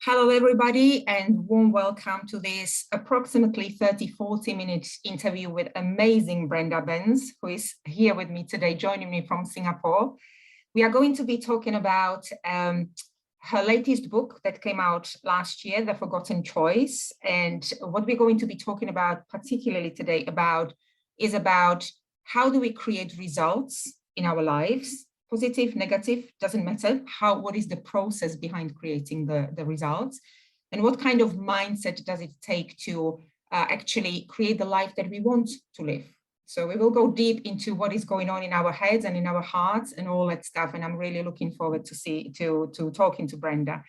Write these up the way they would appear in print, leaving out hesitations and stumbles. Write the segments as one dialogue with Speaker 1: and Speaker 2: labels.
Speaker 1: Hello, everybody, and warm welcome to this approximately 30-40 minute interview with amazing Brenda Bence, who is here with me today, joining me from Singapore. We are going to be talking about her latest book that came out last year, The Forgotten Choice. And what we're going to be talking about particularly today is about how do we create results in our lives, positive, negative, doesn't matter. What is the process behind creating the results? And what kind of mindset does it take to actually create the life that we want to live? So we will go deep into what is going on in our heads and in our hearts and all that stuff. And I'm really looking forward to talking to Brenda.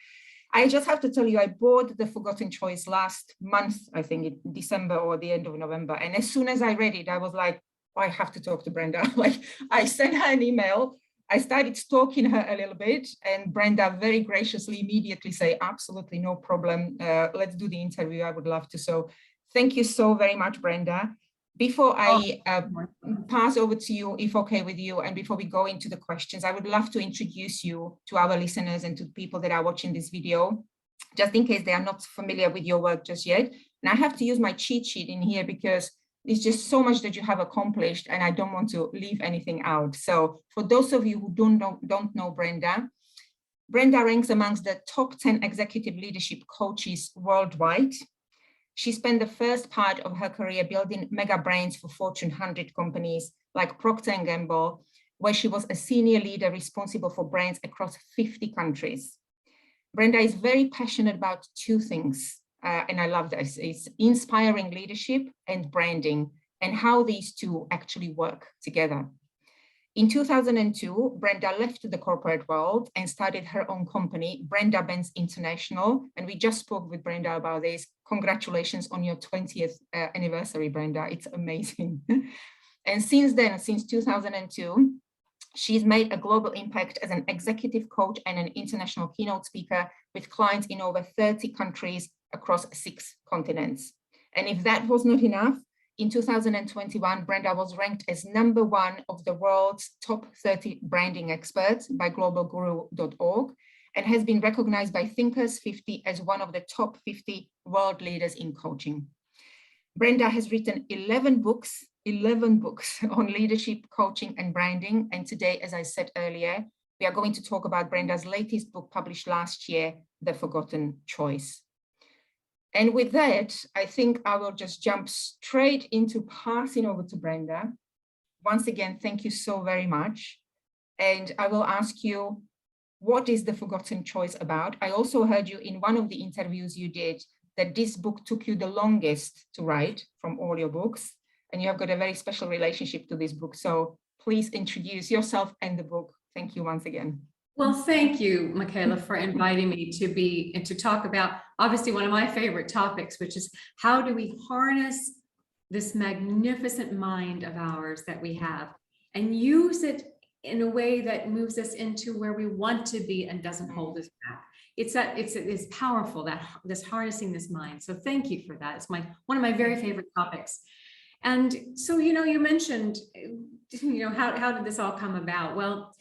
Speaker 1: I just have to tell you, I bought The Forgotten Choice last month, I think in December or the end of November. And as soon as I read it, I was like, oh, I have to talk to Brenda. Like, I sent her an email. I started stalking her a little bit, and Brenda very graciously immediately say, absolutely no problem. Let's do the interview. I would love to. So thank you so very much, Brenda. Before I pass over to you, if okay with you, and before we go into the questions, I would love to introduce you to our listeners and to people that are watching this video, just in case they are not familiar with your work just yet. And I have to use my cheat sheet in here because it's just so much that you have accomplished, and I don't want to leave anything out. So for those of you who don't know Brenda, Brenda ranks amongst the top 10 executive leadership coaches worldwide. She spent the first part of her career building mega brands for Fortune 100 companies like Procter & Gamble, where she was a senior leader responsible for brands across 50 countries. Brenda is very passionate about two things. And I love this, it's inspiring leadership and branding, and how these two actually work together. In 2002, Brenda left the corporate world and started her own company, Brenda Bence International. And we just spoke with Brenda about this. Congratulations on your 20th anniversary, Brenda. It's amazing. And since then, since 2002, she's made a global impact as an executive coach and an international keynote speaker with clients in over 30 countries across 6 continents. And if that was not enough, in 2021, Brenda was ranked as #1 of the world's top 30 branding experts by globalguru.org and has been recognized by Thinkers 50 as one of the top 50 world leaders in coaching. Brenda has written 11 books on leadership, coaching, and branding. And today, as I said earlier, we are going to talk about Brenda's latest book published last year, The Forgotten Choice. And with that, I think I will just jump straight into passing over to Brenda. Once again, thank you so very much. And I will ask you, what is The Forgotten Choice about? I also heard you in one of the interviews you did that this book took you the longest to write from all your books, and you have got a very special relationship to this book. So please introduce yourself and the book. Thank you once again.
Speaker 2: Well, thank you, Michaela, for inviting me to talk about obviously one of my favorite topics, which is how do we harness this magnificent mind of ours that we have and use it in a way that moves us into where we want to be and doesn't hold us back. It's powerful, that this harnessing this mind. So thank you for that. It's one of my very favorite topics. And so, you mentioned, how did this all come about? Well,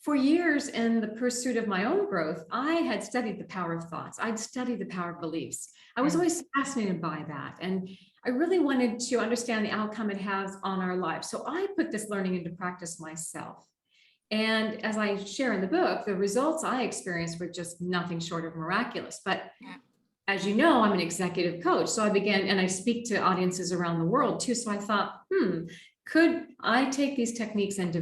Speaker 2: for years in the pursuit of my own growth, I had studied the power of thoughts. I'd studied the power of beliefs. I was always fascinated by that. And I really wanted to understand the outcome it has on our lives. So I put this learning into practice myself. And as I share in the book, the results I experienced were just nothing short of miraculous. But as you know, I'm an executive coach. So I began, and I speak to audiences around the world too. So I thought, could I take these techniques and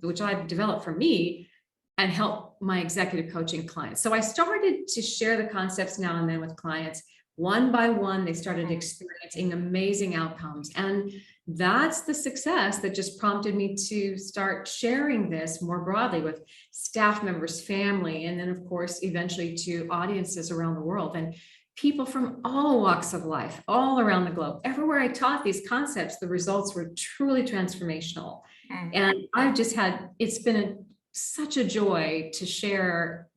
Speaker 2: which I've developed for me, and help my executive coaching clients? So I started to share the concepts now and then with clients. One by one, they started experiencing amazing outcomes. And that's the success that just prompted me to start sharing this more broadly with staff members, family, and then of course, eventually to audiences around the world. And people from all walks of life, all around the globe. Everywhere I taught these concepts, the results were truly transformational. And I've just it's been such a joy to share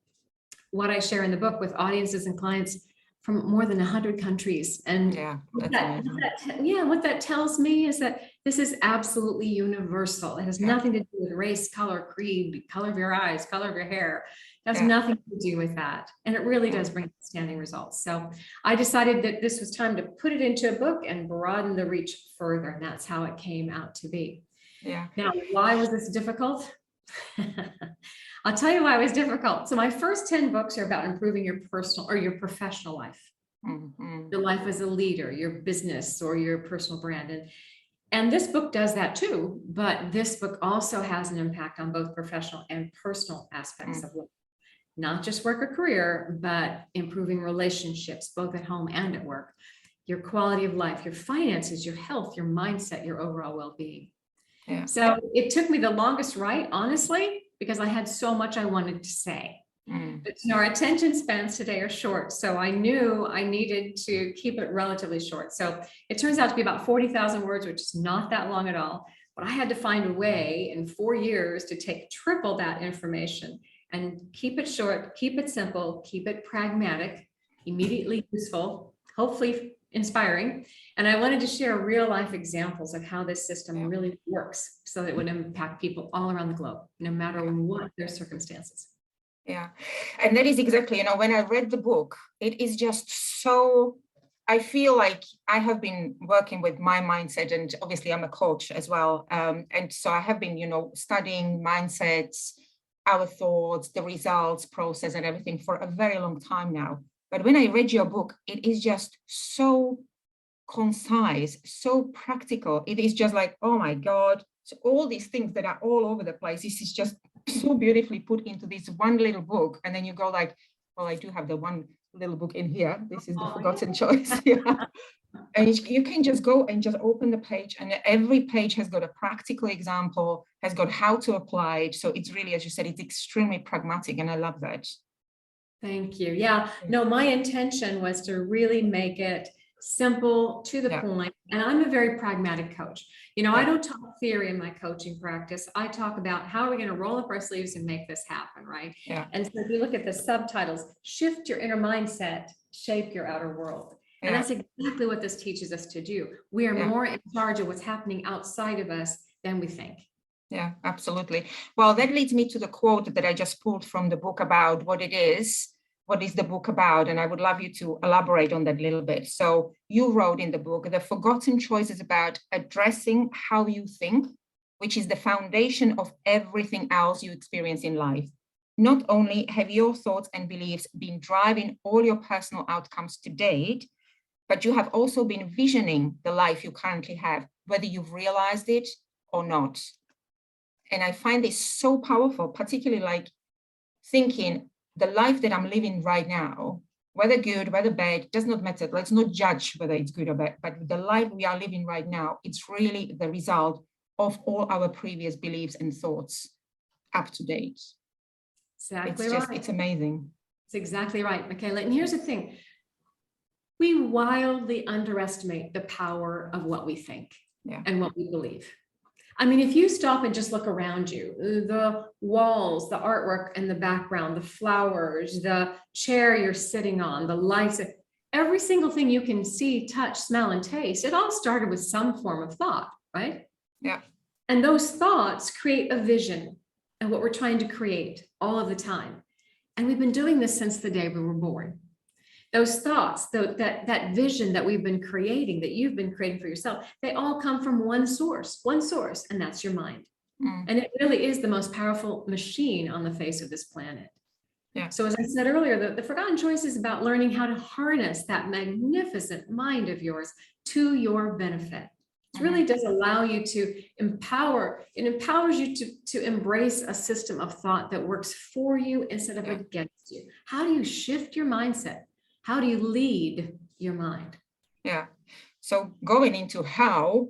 Speaker 2: what I share in the book with audiences and clients from more than 100 countries. And what that tells me is that this is absolutely universal. It has nothing to do with race, color, creed, color of your eyes, color of your hair. It has nothing to do with that. And it really does bring outstanding results. So I decided that this was time to put it into a book and broaden the reach further. And that's how it came out to be.
Speaker 1: Yeah.
Speaker 2: Now, why was this difficult? I'll tell you why it was difficult. So my first 10 books are about improving your personal or your professional life. Your life as a leader, your business or your personal brand. And this book does that too, but this book also has an impact on both professional and personal aspects of life. Not just work or career, but improving relationships, both at home and at work, your quality of life, your finances, your health, your mindset, your overall well-being.
Speaker 1: Yeah.
Speaker 2: So it took me the longest write, honestly, because I had so much I wanted to say. But our attention spans today are short. So I knew I needed to keep it relatively short. So it turns out to be about 40,000 words, which is not that long at all. But I had to find a way in 4 years to take triple that information and keep it short, keep it simple, keep it pragmatic, immediately useful, hopefully inspiring. And I wanted to share real life examples of how this system really works so that it would impact people all around the globe, no matter what their circumstances.
Speaker 1: Yeah. And that is exactly, when I read the book, it is just so, I feel like I have been working with my mindset, and obviously I'm a coach as well. And so I have been, studying mindsets, our thoughts, the results process and everything for a very long time now. But when I read your book, it is just so concise, so practical. It is just like, oh my God. So all these things that are all over the place, this is just so beautifully put into this one little book. And then you go like, well, I do have the one little book in here. This is the forgotten choice. Yeah. And you can just go and just open the page, and every page has got a practical example, has got how to apply it. So it's really, as you said, it's extremely pragmatic, and I love that.
Speaker 2: Thank you. Yeah, no, my intention was to really make it simple, to the point. And I'm a very pragmatic coach. I don't talk theory in my coaching practice. I talk about how are we going to roll up our sleeves and make this happen, right?
Speaker 1: Yeah.
Speaker 2: And so if you look at the subtitles, shift your inner mindset, shape your outer world. And that's exactly what this teaches us to do. We are more in charge of what's happening outside of us than we think.
Speaker 1: Yeah, absolutely. Well, that leads me to the quote that I just pulled from the book about what it is. What is the book about? And I would love you to elaborate on that a little bit. So you wrote in the book, the forgotten choice is about addressing how you think, which is the foundation of everything else you experience in life. Not only have your thoughts and beliefs been driving all your personal outcomes to date, but you have also been visioning the life you currently have, whether you've realized it or not. And I find this so powerful, particularly like thinking the life that I'm living right now, whether good, whether bad, does not matter. Let's not judge whether it's good or bad, but the life we are living right now, it's really the result of all our previous beliefs and thoughts up to date.
Speaker 2: Exactly
Speaker 1: right.
Speaker 2: It's
Speaker 1: amazing.
Speaker 2: It's exactly right, Michaela. And here's the thing. We wildly underestimate the power of what we think and what we believe. I mean, if you stop and just look around you, the walls, the artwork in the background, the flowers, the chair you're sitting on, the lights, every single thing you can see, touch, smell, and taste, it all started with some form of thought, right?
Speaker 1: Yeah.
Speaker 2: And those thoughts create a vision of what we're trying to create all of the time. And we've been doing this since the day we were born. Those thoughts, that vision that we've been creating, that you've been creating for yourself, they all come from one source, and that's your mind. And it really is the most powerful machine on the face of this planet.
Speaker 1: Yeah.
Speaker 2: So as I said earlier, the forgotten choice is about learning how to harness that magnificent mind of yours to your benefit. It really does allow you to empower. It empowers you to embrace a system of thought that works for you instead of against you. How do you shift your mindset? How do you lead your mind?
Speaker 1: Yeah. So going into how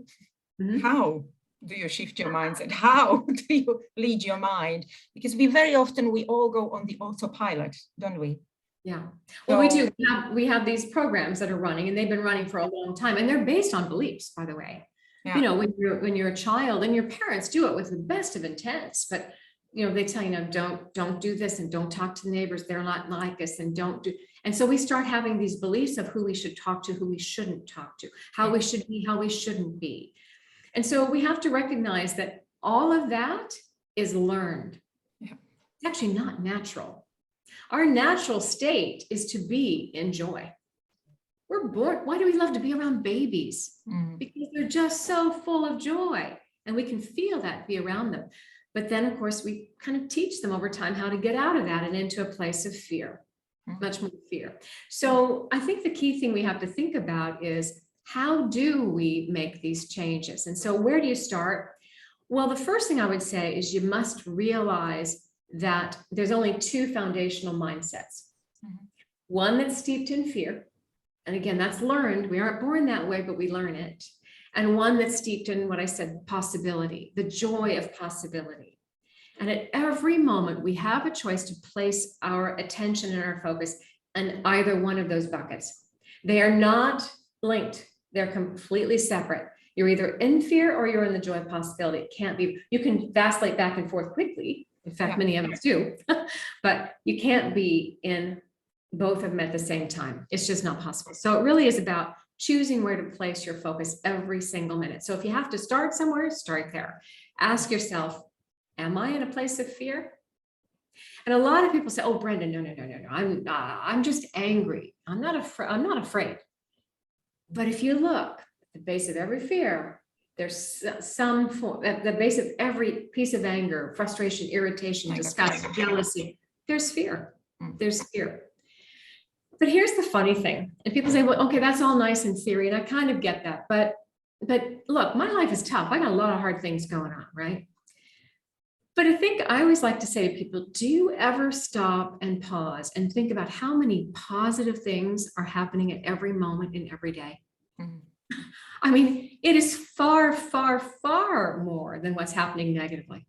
Speaker 1: do you shift your mindset? How do you lead your mind? Because we all go on the autopilot, don't we?
Speaker 2: Yeah. Well, we do. We have these programs that are running, and they've been running for a long time, and they're based on beliefs, by the way. Yeah. When you're a child, and your parents do it with the best of intents, but they tell you, don't do this, and don't talk to the neighbors. They're not like us, and don't do. And so we start having these beliefs of who we should talk to, who we shouldn't talk to, how we should be, how we shouldn't be. And so we have to recognize that all of that is learned. Yeah. It's actually not natural. Our natural state is to be in joy. We're born. Why do we love to be around babies? Because they're just so full of joy, and we can feel that be around them. But then, of course, we kind of teach them over time how to get out of that and into a place of fear, much more fear. So I think the key thing we have to think about is, how do we make these changes? And so where do you start? Well, the first thing I would say is you must realize that there's only two foundational mindsets. One that's steeped in fear. And again, that's learned. We aren't born that way, but we learn it. And one that's steeped in what I said, possibility, the joy of possibility. And at every moment, we have a choice to place our attention and our focus on either one of those buckets. They are not linked. They're completely separate. You're either in fear or you're in the joy of possibility. It can't be. You can vacillate back and forth quickly. In fact, many of us do, but you can't be in both of them at the same time. It's just not possible. So it really is about choosing where to place your focus every single minute. So if you have to start somewhere, start there. Ask yourself, am I in a place of fear? And a lot of people say, oh, Brenda, no. I'm just angry. I'm not afraid. But if you look at the base of every fear, there's some form, at the base of every piece of anger, frustration, irritation, disgust, jealousy, there's fear. There's fear. But here's the funny thing. And people say, well, okay, that's all nice in theory. And I kind of get that. But look, my life is tough. I got a lot of hard things going on, right? But I think I always like to say to people, do you ever stop and pause and think about how many positive things are happening at every moment in every day? I mean, it is far, far, far more than what's happening negatively.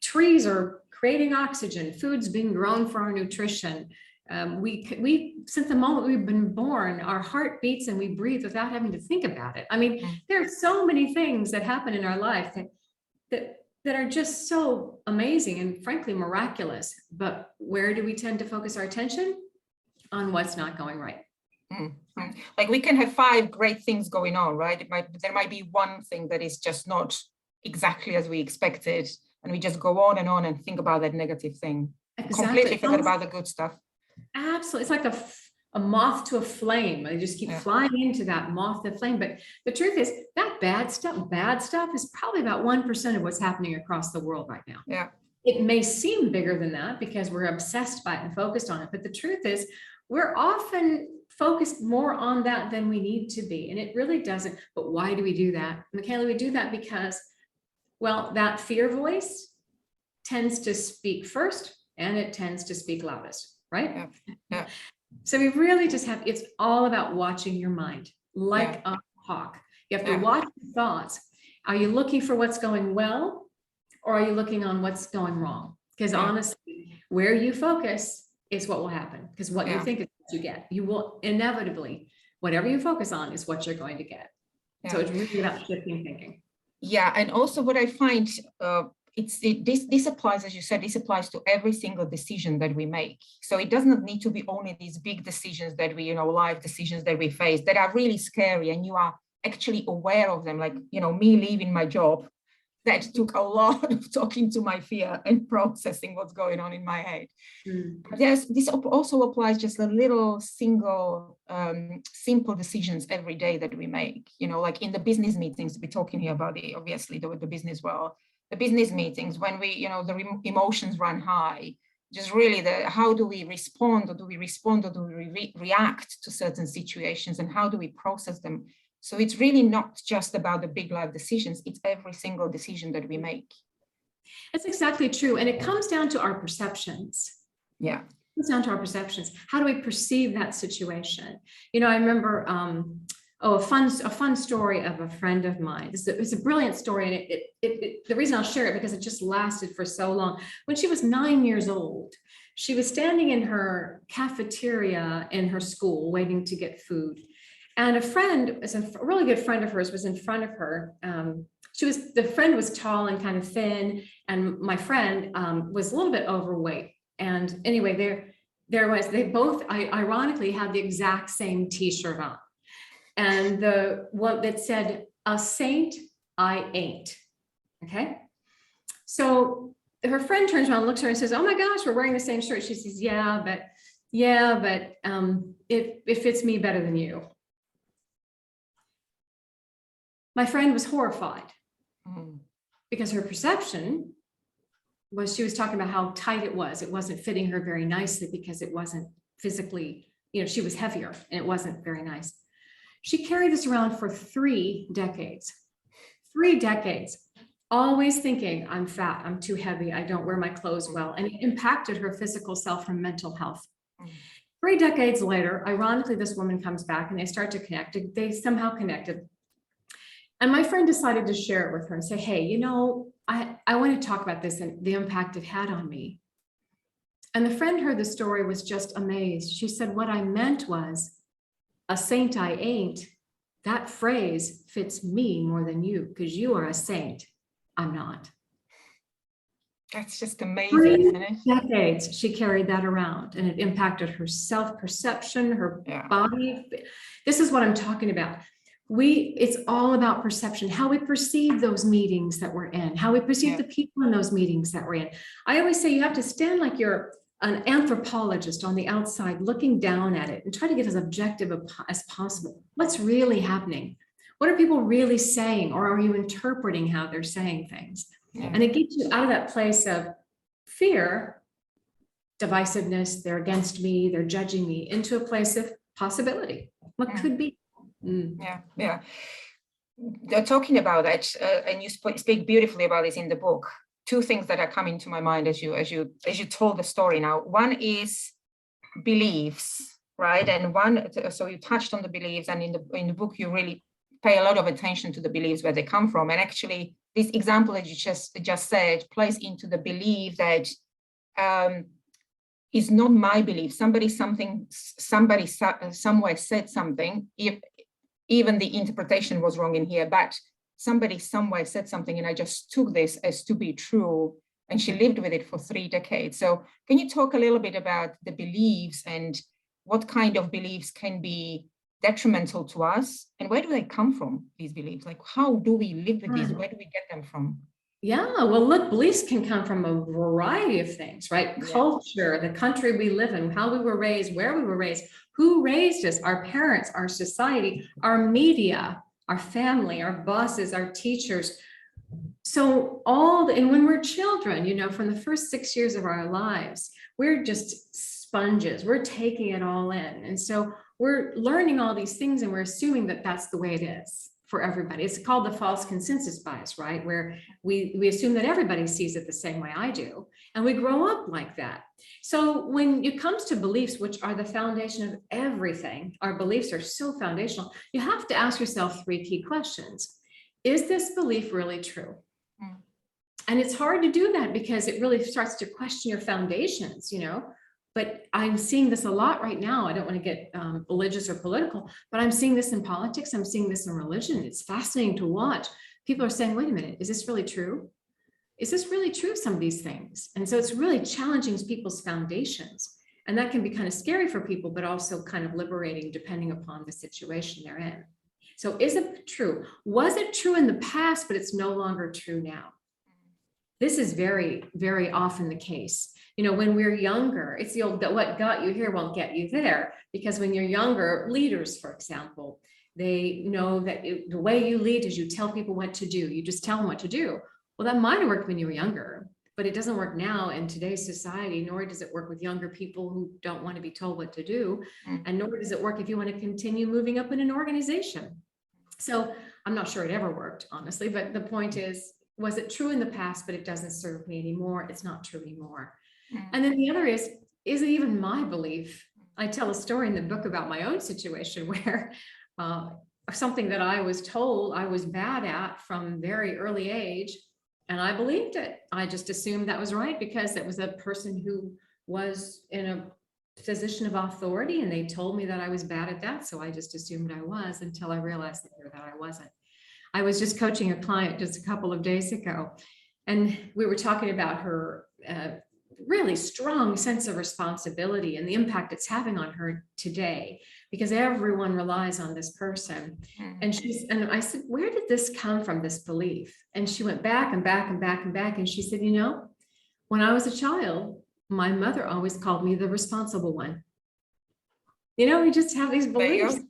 Speaker 2: Trees are creating oxygen, food's being grown for our nutrition. We since the moment we've been born, our heart beats and we breathe without having to think about it. I mean, there are so many things that happen in our life that are just so amazing and frankly miraculous. But where do we tend to focus our attention? On what's not going right.
Speaker 1: Like we can have 5 great things going on, right? There might be one thing that is just not exactly as we expected, and we just go on and think about that negative thing.
Speaker 2: Exactly.
Speaker 1: Completely forget about the good stuff.
Speaker 2: Absolutely. It's like a moth to a flame. They just keep flying into that moth to flame. But the truth is that bad stuff is probably about 1% of what's happening across the world right now.
Speaker 1: Yeah.
Speaker 2: It may seem bigger than that because we're obsessed by it and focused on it. But the truth is we're often focused more on that than we need to be. And it really doesn't. But why do we do that? Michaela, we do that because, well, that fear voice tends to speak first and it tends to speak loudest, right?
Speaker 1: Yeah.
Speaker 2: So we really just have, it's all about watching your mind like a hawk. You have to watch your thoughts. Are you looking for what's going well, or are you looking on what's going wrong? Because honestly, where you focus is what will happen, because what you think is what you get. You will inevitably, whatever you focus on is what you're going to get. So it's really about shifting thinking.
Speaker 1: Yeah, and also what I find, this applies, as you said, this applies to every single decision that we make. So it does not need to be only these big decisions that we, life decisions that we face that are really scary, and you are actually aware of them. Like, me leaving my job, that took a lot of talking to my fear and processing what's going on in my head. This also applies just a little single, simple decisions every day that we make, like in the business meetings, we're talking here about obviously the business world. The business meetings, when we, the emotions run high, just really how do we respond, or do we react to certain situations, and how do we process them? So it's really not just about the big life decisions, it's every single decision that we make.
Speaker 2: That's exactly true. And it comes down to our perceptions.
Speaker 1: Yeah.
Speaker 2: It comes down to our perceptions. How do we perceive that situation? I remember, a fun story of a friend of mine. It's a brilliant story, and the reason I'll share it because it just lasted for so long. When she was 9 years old, she was standing in her cafeteria in her school waiting to get food, and a really good friend of hers was in front of her. The friend was tall and kind of thin, and my friend was a little bit overweight. And anyway, they both ironically had the exact same T-shirt on. And the one that said, "A saint I ain't." Okay. So her friend turns around, looks at her and says, oh my gosh, we're wearing the same shirt. She says, yeah, but it fits me better than you. My friend was horrified because her perception was, she was talking about how tight it was. It wasn't fitting her very nicely because it wasn't physically, she was heavier and it wasn't very nice. She carried this around for 3 decades, always thinking, I'm fat, I'm too heavy, I don't wear my clothes well. And it impacted her physical self and mental health. 3 decades later, ironically, this woman comes back and they start to connect. They somehow connected. And my friend decided to share it with her and say, hey, I want to talk about this and the impact it had on me. And the friend heard the story, was just amazed. She said, what I meant was, a saint I ain't. That phrase fits me more than you, because you are a saint. I'm not.
Speaker 1: That's just amazing, isn't it?
Speaker 2: 3 decades she carried that around, and it impacted her self-perception, her body. This is what I'm talking about. It's all about perception, how we perceive those meetings that we're in, how we perceive the people in those meetings that we're in. I always say you have to stand like you're an anthropologist on the outside looking down at it and try to get as objective as possible. What's really happening? What are people really saying? Or are you interpreting how they're saying things? And it gets you out of that place of fear, divisiveness, they're against me, they're judging me, into a place of possibility. What could be?
Speaker 1: Yeah. They're talking about that, and you speak beautifully about this in the book. 2 things that are coming to my mind as you told the story now. One is beliefs, right? And so you touched on the beliefs, and in the book you really pay a lot of attention to the beliefs, where they come from. And actually, this example that you just said plays into the belief that is not my belief. Somebody somewhere said something. If even the interpretation was wrong in here, but somebody somewhere said something, and I just took this as to be true, and she lived with it for 3 decades. So can you talk a little bit about the beliefs and what kind of beliefs can be detrimental to us, and where do they come from, these beliefs? Like, how do we live with these? Where do we get them from?
Speaker 2: Yeah, well, look, beliefs can come from a variety of things, right? Culture, the country we live in, how we were raised, where we were raised, who raised us, our parents, our society, our media, our family, our bosses, our teachers. So and when we're children, from the first 6 years of our lives, we're just sponges. We're taking it all in. And so we're learning all these things, and we're assuming that that's the way it is for everybody. It's called the false consensus bias, right? Where we assume that everybody sees it the same way I do. And we grow up like that. So when it comes to beliefs, which are the foundation of everything, our beliefs are so foundational, you have to ask yourself 3 key questions. Is this belief really true? And it's hard to do that because it really starts to question your foundations, But I'm seeing this a lot right now. I don't want to get religious or political, but I'm seeing this in politics. I'm seeing this in religion. It's fascinating to watch. People are saying, wait a minute, is this really true? Is this really true, some of these things? And so it's really challenging people's foundations. And that can be kind of scary for people, but also kind of liberating depending upon the situation they're in. So is it true? Was it true in the past, but it's no longer true now? This is very, very often the case. When we're younger, it's the old, what got you here won't get you there. Because when you're younger, leaders, for example, they know that the way you lead is you tell people what to do. You just tell them what to do. Well, that might have worked when you were younger, but it doesn't work now in today's society, nor does it work with younger people who don't want to be told what to do. And nor does it work if you want to continue moving up in an organization. So I'm not sure it ever worked, honestly, but the point is, was it true in the past, but it doesn't serve me anymore? It's not true anymore. And then the other is it even my belief? I tell a story in the book about my own situation where something that I was told I was bad at from very early age, and I believed it. I just assumed that was right because it was a person who was in a position of authority, and they told me that I was bad at that. So I just assumed I was, until I realized later that I wasn't. I was just coaching a client just a couple of days ago, and we were talking about her really strong sense of responsibility and the impact it's having on her today, because everyone relies on this person. And I said, where did this come from, this belief? And she went back and back and back and back. And she said, When I was a child, my mother always called me the responsible one. You know, we just have these
Speaker 1: There you
Speaker 2: beliefs.
Speaker 1: go.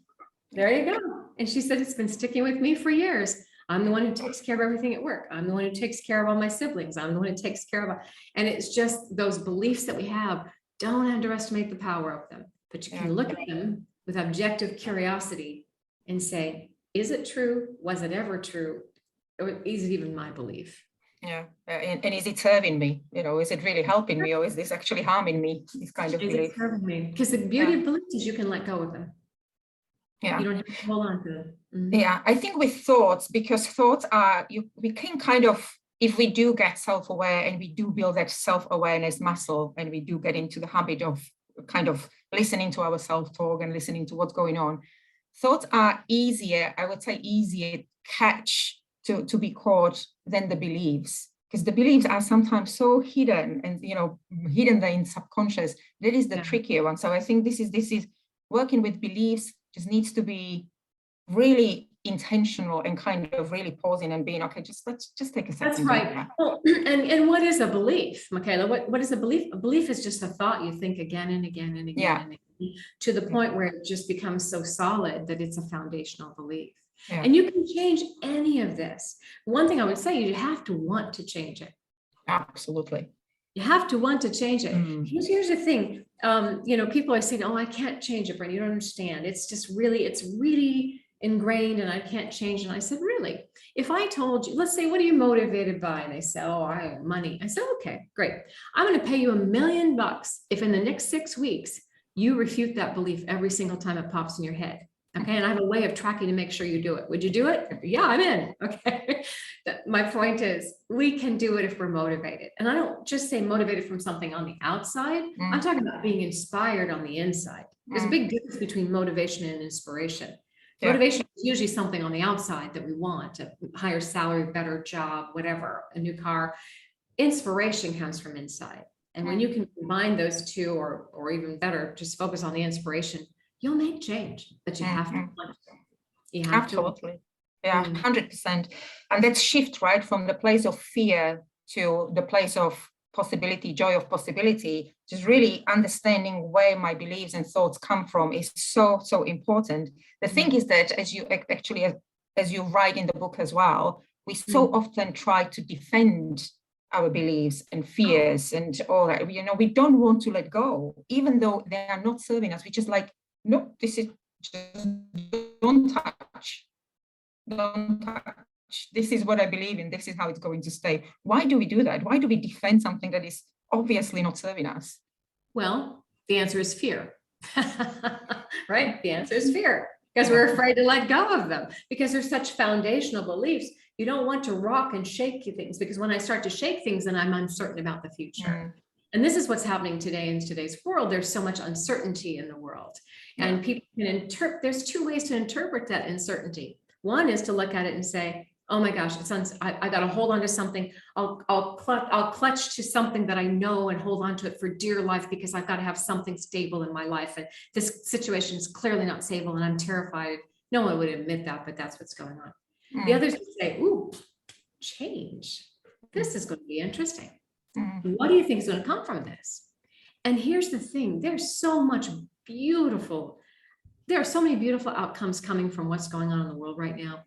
Speaker 2: There you go. And she said, it's been sticking with me for years. I'm the one who takes care of everything at work. I'm the one who takes care of all my siblings. I'm the one who takes care of, and it's just those beliefs that we have. Don't underestimate the power of them, but you can look at them with objective curiosity and say, is it true? Was it ever true? Or is it even my belief?
Speaker 1: Yeah, and is it serving me? You know, is it really helping me, or is this actually harming me? This kind of belief.
Speaker 2: Because the beauty of beliefs is you can let go of them.
Speaker 1: Yeah,
Speaker 2: you don't have to hold on to them.
Speaker 1: Yeah, I think with thoughts, because thoughts are, we can kind of, if we do get self-aware and we do build that self-awareness muscle, and we do get into the habit of kind of listening to our self-talk and listening to what's going on, thoughts are easier, I would say easier catch to be caught than the beliefs, because the beliefs are sometimes so hidden and, you know, hidden there in subconscious. That is the trickier one. So I think this is working with beliefs just needs to be really intentional and kind of really pausing and being, okay, let's take a second.
Speaker 2: That's right. Well, and what is a belief, Michaela? What is a belief? A belief is just a thought you think again and again and again, and again, to the point where it just becomes so solid that it's a foundational belief. And you can change any of this. One thing I would say, you have to want to change it.
Speaker 1: Absolutely.
Speaker 2: You have to want to change it. Here's the thing. You know, people are saying, oh, I can't change it, Brenda. You don't understand. It's really ingrained and I can't change it. And I said, really? If I told you, let's say, what are you motivated by? And they say, oh, I have money. I said, okay, great. I'm going to pay you $1 million if in the next 6 weeks, you refute that belief every single time it pops in your head. Okay. And I have a way of tracking to make sure you do it. Would you do it? Yeah, I'm in. Okay. My point is, we can do it if we're motivated. And I don't just say motivated from something on the outside. I'm talking about being inspired on the inside. There's a big difference between motivation and inspiration. Motivation is usually something on the outside that we want, a higher salary, better job, whatever, a new car. Inspiration comes from inside. And when you can combine those two, or even better, just focus on the inspiration, you'll make change, but you have to want it. You have
Speaker 1: Absolutely. Yeah, 100%. And that shift, right, from the place of fear to the place of possibility, joy of possibility, just really understanding where my beliefs and thoughts come from is so important. The thing is that, as you actually, as you write in the book as well, we so often try to defend our beliefs and fears and all that. You know, we don't want to let go, even though they are not serving us. We just like, no, this is just don't touch. This is what I believe in. This is how it's going to stay. Why do we do that? Why do we defend something that is obviously not serving us?
Speaker 2: Well, the answer is fear, right? The answer is fear, because we're afraid to let go of them, because they're such foundational beliefs. You don't want to rock and shake things, because when I start to shake things, then I'm uncertain about the future. And this is what's happening today in today's world. There's so much uncertainty in the world, and people can interpret. There's two ways to interpret that uncertainty. One is to look at it and say, oh my gosh, I got to hold on to something. I'll clutch to something that I know and hold on to it for dear life, because I've got to have something stable in my life. And this situation is clearly not stable and I'm terrified. No one would admit that, but that's what's going on. The others would say, ooh, change. This is going to be interesting. What do you think is going to come from this? And here's the thing. There's so much beautiful. There are so many beautiful outcomes coming from what's going on in the world right now.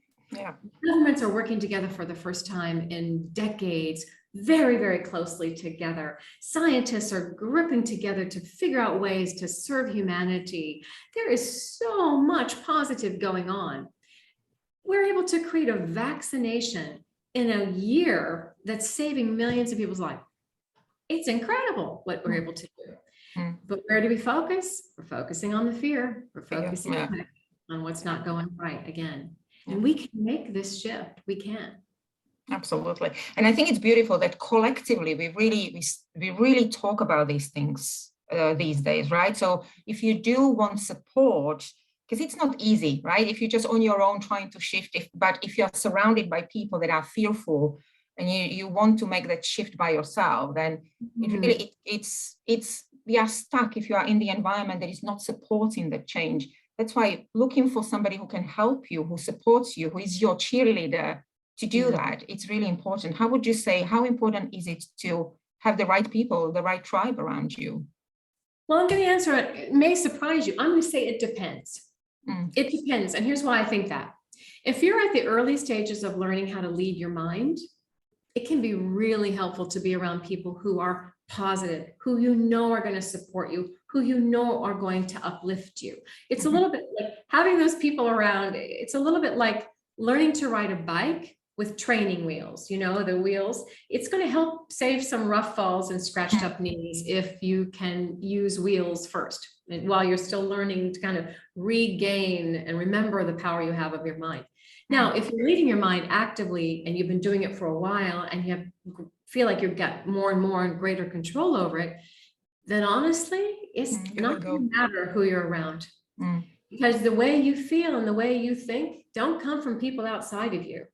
Speaker 2: Governments are working together for the first time in decades, very, very closely together. Scientists are gripping together to figure out ways to serve humanity. There is so much positive going on. We're able to create a vaccination in a year that's saving millions of people's lives. It's incredible what we're able to do. But where do we focus? We're focusing on the fear. We're focusing on what's not going right again. And we can make this shift. We can.
Speaker 1: Absolutely. And I think it's beautiful that collectively we really talk about these things these days, right? So if you do want support, because it's not easy, right? If you're just on your own trying to shift, but if you're surrounded by people that are fearful and you want to make that shift by yourself, then it really, it's we are stuck if you are in the environment that is not supporting that change. That's why looking for somebody who can help you, who supports you, who is your cheerleader to do that, it's really important. How would you say, how important is it to have the right people, the right tribe around you?
Speaker 2: Well, I'm going to answer it. It may surprise you. I'm going to say it depends. It depends. And here's why I think that. If you're at the early stages of learning how to lead your mind, it can be really helpful to be around people who are positive, who you know are going to support you, who you know are going to uplift you. It's a little bit like having those people around. It's a little bit like learning to ride a bike with training wheels, you know, the wheels. It's going to help save some rough falls and scratched up knees if you can use wheels first, and while you're still learning to kind of regain and remember the power you have of your mind. Now, if you're leading your mind actively and you've been doing it for a while and you feel like you've got more and more and greater control over it, then honestly, it's not going to matter who you're around. Because the way you feel and the way you think don't come from people outside of you.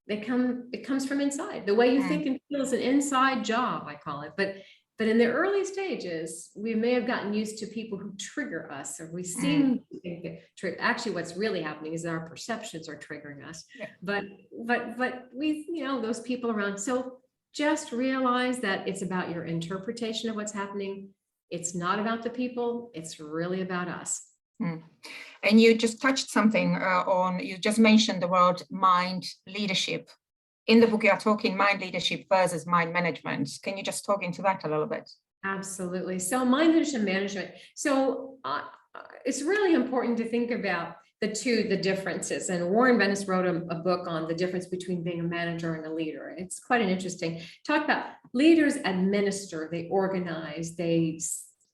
Speaker 2: It comes from inside. The way you think and feel is an inside job, I call it. But in the early stages, we may have gotten used to people who trigger us, or we seem to think that actually what's really happening is that our perceptions are triggering us. But we, you know, those people around. So just realize that it's about your interpretation of what's happening. It's not about the people. It's really about us.
Speaker 1: And you just touched something you just mentioned the word mind leadership. In the book, you are talking mind leadership versus mind management. Can you just talk into that a little bit?
Speaker 2: Absolutely. So mind leadership management. So it's really important to think about the differences. And Warren Bence wrote a book on the difference between being a manager and a leader. It's quite an interesting talk about. Leaders administer, they organize, they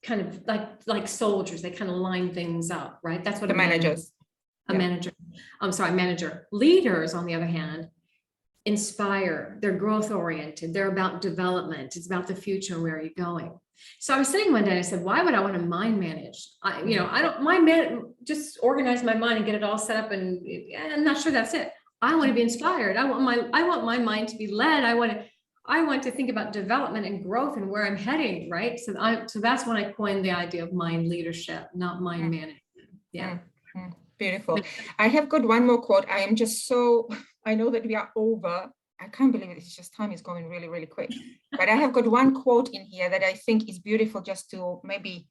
Speaker 2: kind of like soldiers, they kind of line things up, right? That's what
Speaker 1: the managers.
Speaker 2: Manager. Leaders, on the other hand, inspire, they're growth oriented, they're about development, it's about the future and where are you going. So I was sitting one day and I said, why would I want to mind manage? I don't mind just organize my mind and get it all set up, and I'm not sure that's it. I want to be inspired. I want my mind to be led. I want to think about development and growth and where I'm heading, right? So that's when I coined the idea of mind leadership, not mind management. Yeah.
Speaker 1: Beautiful. I have got one more quote. I know that we are over. I can't believe it. It's just time is going really, really quick. But I have got one quote in here that I think is beautiful, just to maybe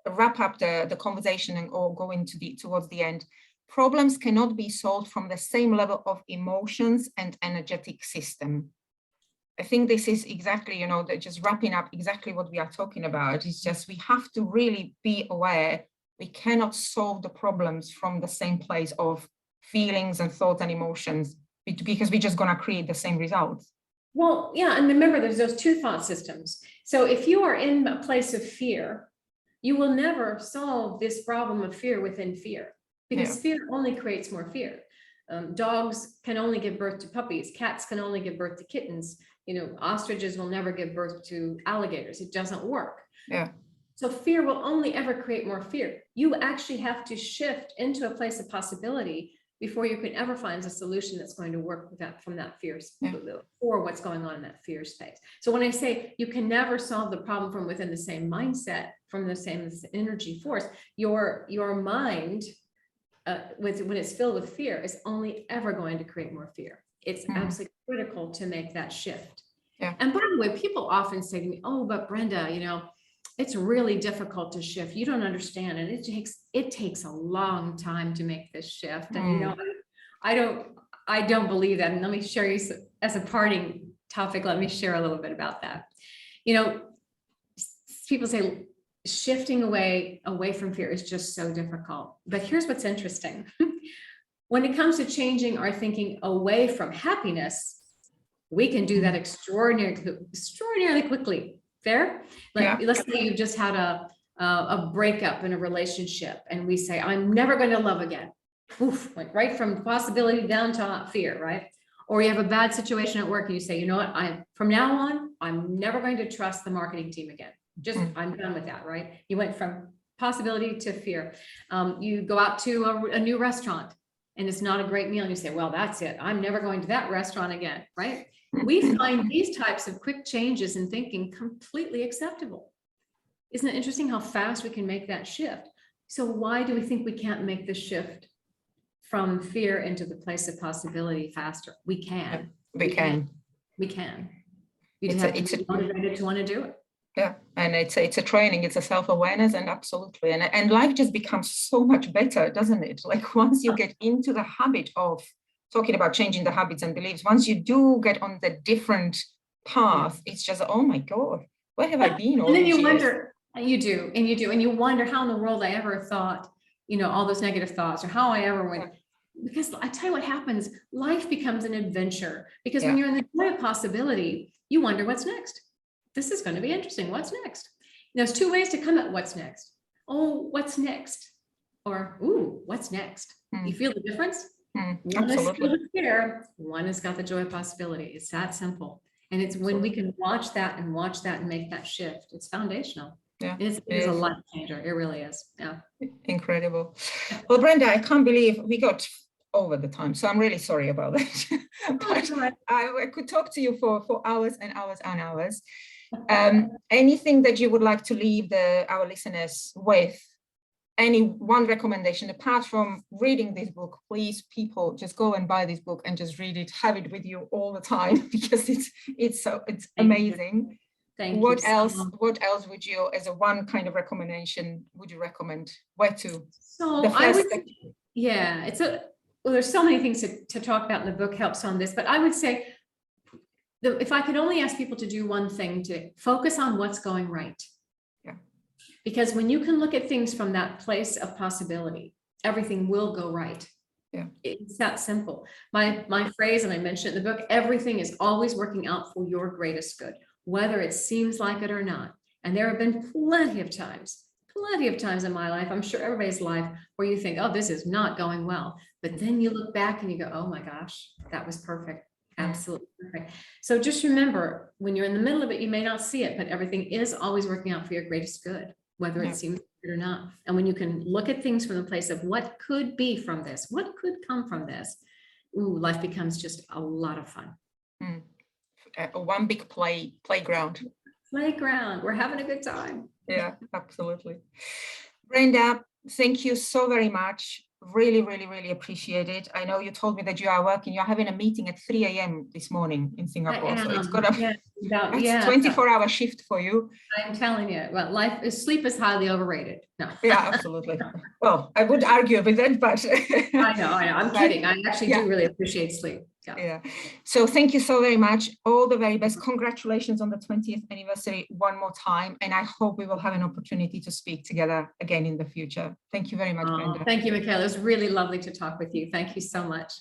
Speaker 1: wrap up the conversation or go towards the end. Problems cannot be solved from the same level of emotions and energetic system. I think this is exactly, just wrapping up exactly what we are talking about. It's just we have to really be aware we cannot solve the problems from the same place of feelings and thoughts and emotions, because we're just going to create the same results.
Speaker 2: Well, yeah, and remember, there's those two thought systems. So if you are in a place of fear, you will never solve this problem of fear within fear, because fear only creates more fear. Dogs can only give birth to puppies. Cats can only give birth to kittens. Ostriches will never give birth to alligators. It doesn't work.
Speaker 1: Yeah.
Speaker 2: So fear will only ever create more fear. You actually have to shift into a place of possibility before you can ever find a solution that's going to work with that, from that fear, or what's going on in that fear space. So when I say you can never solve the problem from within the same mindset, from the same energy force, your mind, when it's filled with fear, is only ever going to create more fear. It's absolutely critical to make that shift.
Speaker 1: Yeah.
Speaker 2: And by the way, people often say to me, "Oh, but Brenda, it's really difficult to shift. You don't understand. And it takes a long time to make this shift." And I don't believe that. And let me share you, as a parting topic, let me share a little bit about that. People say shifting away from fear is just so difficult. But here's what's interesting. When it comes to changing our thinking away from happiness, we can do that extraordinarily quickly. Fair? Let's say you've just had a breakup in a relationship, and we say, I'm never going to love again. Oof, like right from possibility down to fear, right? Or you have a bad situation at work and you say, you know what, from now on, I'm never going to trust the marketing team again. I'm done with that, right? You went from possibility to fear. You go out to a new restaurant and it's not a great meal, and you say, well, that's it. I'm never going to that restaurant again, right? We find these types of quick changes in thinking completely acceptable. Isn't it interesting how fast we can make that shift? So why do we think we can't make the shift from fear into the place of possibility faster? We can.
Speaker 1: We can.
Speaker 2: We can. You just have to be motivated to want to do it.
Speaker 1: Yeah, and it's a training, it's a self-awareness, and absolutely, and life just becomes so much better, doesn't it? Like once you get into the habit of talking about changing the habits and beliefs, once you do get on the different path, it's just, oh my God, where have I been all
Speaker 2: And then
Speaker 1: these
Speaker 2: you
Speaker 1: years?
Speaker 2: wonder, and you wonder how in the world I ever thought, all those negative thoughts, or how I ever went. Because I tell you what happens, life becomes an adventure. Because when you're in the joy of possibility, you wonder what's next. This is going to be interesting. What's next? There's two ways to come at what's next. Oh, what's next? Or, ooh, what's next? You feel the difference? One is filled with fear. One has got the joy of possibility. It's that simple. And it's when we can watch that and make that shift. It's foundational. Yeah, it is a life changer. It really is. Yeah.
Speaker 1: Incredible. Well, Brenda, I can't believe we got over the time, so I'm really sorry about that. But I could talk to you for hours and hours and hours. Anything that you would like to leave our listeners with? Any one recommendation apart from reading this book? Please, people, just go and buy this book and just read it. Have it with you all the time because it's amazing.
Speaker 2: Thank you.
Speaker 1: What else would you, as a one kind of recommendation, would you recommend? Where to?
Speaker 2: So there's so many things to talk about, and the book helps on this, but I would say if I could only ask people to do one thing, to focus on what's going right. Yeah. Because when you can look at things from that place of possibility, everything will go right. Yeah. It's that simple. My phrase, and I mentioned it in the book, everything is always working out for your greatest good, whether it seems like it or not. And there have been plenty of times in my life, I'm sure everybody's life, where you think, oh, this is not going well. But then you look back and you go, oh my gosh, that was perfect. Absolutely perfect. So just remember, when you're in the middle of it, you may not see it, but everything is always working out for your greatest good, whether it seems good or not. And when you can look at things from the place of what could be from this, what could come from this, life becomes just a lot of fun.
Speaker 1: One big playground.
Speaker 2: We're having a good time.
Speaker 1: Yeah, absolutely. Brenda, thank you so very much. Really, really, really appreciate it. I know you told me that you are working. You're having a meeting at 3 a.m. this morning in Singapore. So it's got a 24-hour shift for you.
Speaker 2: I'm telling you, well, sleep is highly overrated. No.
Speaker 1: Yeah, absolutely. Well, I would argue with it, but
Speaker 2: I know. I'm kidding. I actually do really appreciate sleep.
Speaker 1: Yeah. So thank you so very much. All the very best. Congratulations on the 20th anniversary one more time. And I hope we will have an opportunity to speak together again in the future. Thank you very much, Brenda.
Speaker 2: Thank you, Michaela. It was really lovely to talk with you. Thank you so much.